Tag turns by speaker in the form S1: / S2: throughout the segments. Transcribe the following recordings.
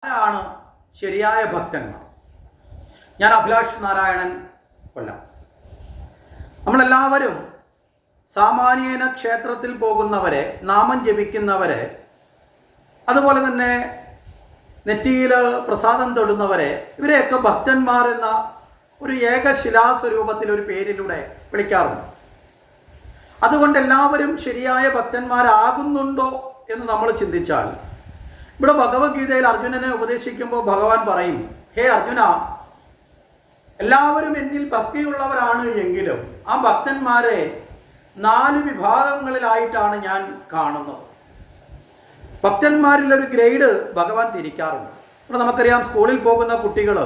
S1: ആരാണ് ശരിയായ ഭക്തന്മാർ? ഞാൻ അഭിലാഷ് നാരായണൻ കൊല്ലം. നമ്മളെല്ലാവരും സാമാന്യേന ക്ഷേത്രത്തിൽ പോകുന്നവരെ, നാമം ജപിക്കുന്നവരെ, അതുപോലെ തന്നെ നെറ്റിയിൽ പ്രസാദം തൊടുന്നവരെ, ഇവരെയൊക്കെ ഭക്തന്മാർ എന്ന ഒരു ഏകശിലാസ്വരൂപത്തിൽ ഒരു പേരിലൂടെ വിളിക്കാറുണ്ട്. അതുകൊണ്ട് എല്ലാവരും ശരിയായ ഭക്തന്മാരാകുന്നുണ്ടോ എന്ന് നമ്മൾ ചിന്തിച്ചാൽ, ഇവിടെ ഭഗവത്ഗീതയിൽ അർജുനനെ ഉപദേശിക്കുമ്പോൾ ഭഗവാൻ പറയും, ഹേ അർജുന, എല്ലാവരും എന്നിൽ ഭക്തിയുള്ളവരാണ് എങ്കിലും ആ ഭക്തന്മാരെ 4 വിഭാഗങ്ങളിലായിട്ടാണ് ഞാൻ കാണുന്നത്. ഭക്തന്മാരിൽ ഒരു ഗ്രേഡ് ഭഗവാൻ തിരിക്കാറുണ്ട്. ഇവിടെ നമുക്കറിയാം, സ്കൂളിൽ പോകുന്ന കുട്ടികൾ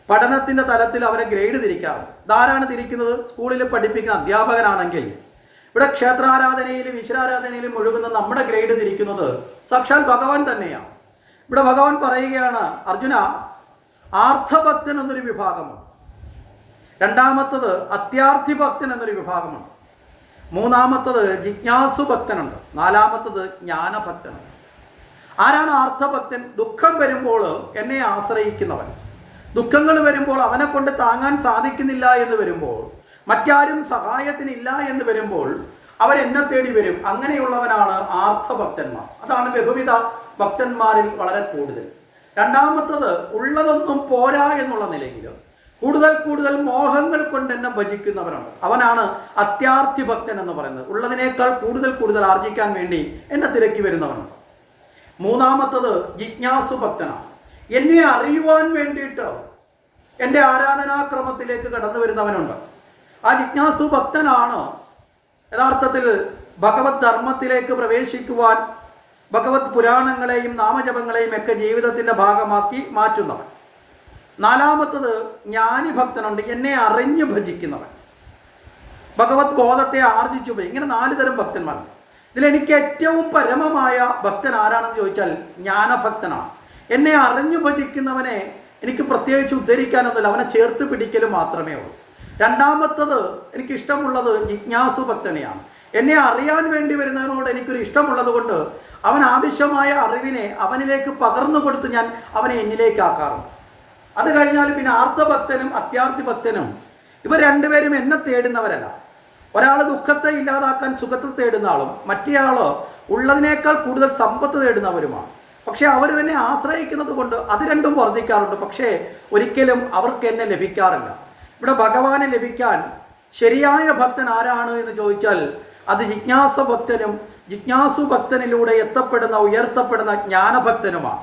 S1: പഠനത്തിൻ്റെ തലത്തിൽ അവരെ ഗ്രേഡ് തിരിക്കാറുണ്ട്. ഇതാരാണ് തിരിക്കുന്നത്? സ്കൂളിൽ പഠിപ്പിക്കുന്ന അധ്യാപകനാണെങ്കിൽ ഇവിടെ ക്ഷേത്രാരാധനയിലും ഈശ്വരാരാധനയിലും ഒഴുകുന്ന നമ്മുടെ ഗ്രേഡ് തിരിക്കുന്നത് സാക്ഷാൽ ഭഗവാൻ തന്നെയാണ്. ഇവിടെ ഭഗവാൻ പറയുകയാണ്, അർജുന, ആർത്തഭക്തൻ എന്നൊരു വിഭാഗമുണ്ട്, രണ്ടാമത്തത് അത്യാർത്ഥി ഭക്തൻ എന്നൊരു വിഭാഗമുണ്ട്, മൂന്നാമത്തത് ജിജ്ഞാസു ഭക്തനുണ്ട്, നാലാമത്തത് ജ്ഞാനഭക്തനുണ്ട്. ആരാണ് ആർത്തഭക്തൻ? ദുഃഖം വരുമ്പോൾ എന്നെ ആശ്രയിക്കുന്നവൻ, ദുഃഖങ്ങൾ വരുമ്പോൾ അവനെ കൊണ്ട് താങ്ങാൻ സാധിക്കുന്നില്ല എന്ന് വരുമ്പോൾ, മറ്റാരും സഹായത്തിനില്ല എന്ന് വരുമ്പോൾ അവരെന്നെ തേടി വരും. അങ്ങനെയുള്ളവനാണ് ആർത്തഭക്തന്മാർ. അതാണ് ബഹുവിധ ഭക്തന്മാരിൽ വളരെ കൂടുതൽ. രണ്ടാമത്തത് ഉള്ളതൊന്നും പോരാ എന്നുള്ള നിലയിൽ കൂടുതൽ കൂടുതൽ മോഹങ്ങൾ കൊണ്ട് എന്നെ ഭജിക്കുന്നവനുണ്ട്. അവനാണ് അത്യാർത്ഥി ഭക്തൻ എന്ന് പറയുന്നത്. ഉള്ളതിനേക്കാൾ കൂടുതൽ കൂടുതൽ ആർജിക്കാൻ വേണ്ടി എന്നെ തിരക്കി വരുന്നവനുണ്ട്. മൂന്നാമത്തത് ജിജ്ഞാസു ഭക്തനാണ്. എന്നെ അറിയുവാൻ വേണ്ടിയിട്ട് എൻ്റെ ആരാധനാക്രമത്തിലേക്ക് കടന്നു വരുന്നവനുണ്ട്. ആ ജിജ്ഞാസു ഭക്തനാണ് യഥാർത്ഥത്തിൽ ഭഗവത് ധർമ്മത്തിലേക്ക് പ്രവേശിക്കുവാൻ ഭഗവത് പുരാണങ്ങളെയും നാമജപങ്ങളെയും ഒക്കെ ജീവിതത്തിൻ്റെ ഭാഗമാക്കി മാറ്റുന്നവൻ. നാലാമത്തത് ജ്ഞാനിഭക്തനുണ്ട്, എന്നെ അറിഞ്ഞു ഭജിക്കുന്നവൻ, ഭഗവത് ബോധത്തെ ആർജിച്ചു പോയി. ഇങ്ങനെ 4 തരം ഭക്തന്മാരുണ്ട്. ഇതിലെനിക്ക് ഏറ്റവും പരമമായ ഭക്തൻ ആരാണെന്ന് ചോദിച്ചാൽ ജ്ഞാനഭക്തനാണ്. എന്നെ അറിഞ്ഞു ഭജിക്കുന്നവനെ എനിക്ക് പ്രത്യേകിച്ച് ഉദ്ധരിക്കാനൊന്നുമില്ല, അവനെ ചേർത്ത് പിടിക്കലും മാത്രമേ ഉള്ളൂ. രണ്ടാമത്തത് എനിക്ക് ഇഷ്ടമുള്ളത് ജിജ്ഞാസു ഭക്തനെയാണ്. എന്നെ അറിയാൻ വേണ്ടി വരുന്നതിനോട് എനിക്കൊരു ഇഷ്ടമുള്ളത് കൊണ്ട് അവൻ ആവശ്യമായ അറിവിനെ അവനിലേക്ക് പകർന്നു കൊടുത്ത് ഞാൻ അവനെ എന്നിലേക്കാക്കാറുണ്ട്. അത് കഴിഞ്ഞാൽ പിന്നെ ആർത്തഭക്തനും അത്യാർത്ഥി ഭക്തനും ഇവർ രണ്ടുപേരും എന്നെ തേടുന്നവരല്ല. ഒരാൾ ദുഃഖത്തെ ഇല്ലാതാക്കാൻ സുഖത്തെ തേടുന്ന ആളും മറ്റേയാൾ ഉള്ളതിനേക്കാൾ കൂടുതൽ സമ്പത്ത് തേടുന്നവരുമാണ്. പക്ഷെ അവർ എന്നെ ആശ്രയിക്കുന്നത് കൊണ്ട് അത് രണ്ടും വർദ്ധിക്കാറുണ്ട്. പക്ഷേ ഒരിക്കലും അവർക്ക് എന്നെ ലഭിക്കാറില്ല. ഇവിടെ ഭഗവാനെ ലഭിക്കാൻ ശരിയായ ഭക്തൻ ആരാണ് എന്ന് ചോദിച്ചാൽ അത് ജിജ്ഞാസ ഭക്തനും ജിജ്ഞാസു ഭക്തനിലൂടെ എത്തപ്പെടുന്ന ഉയർത്തപ്പെടുന്ന ജ്ഞാനഭക്തനുമാണ്.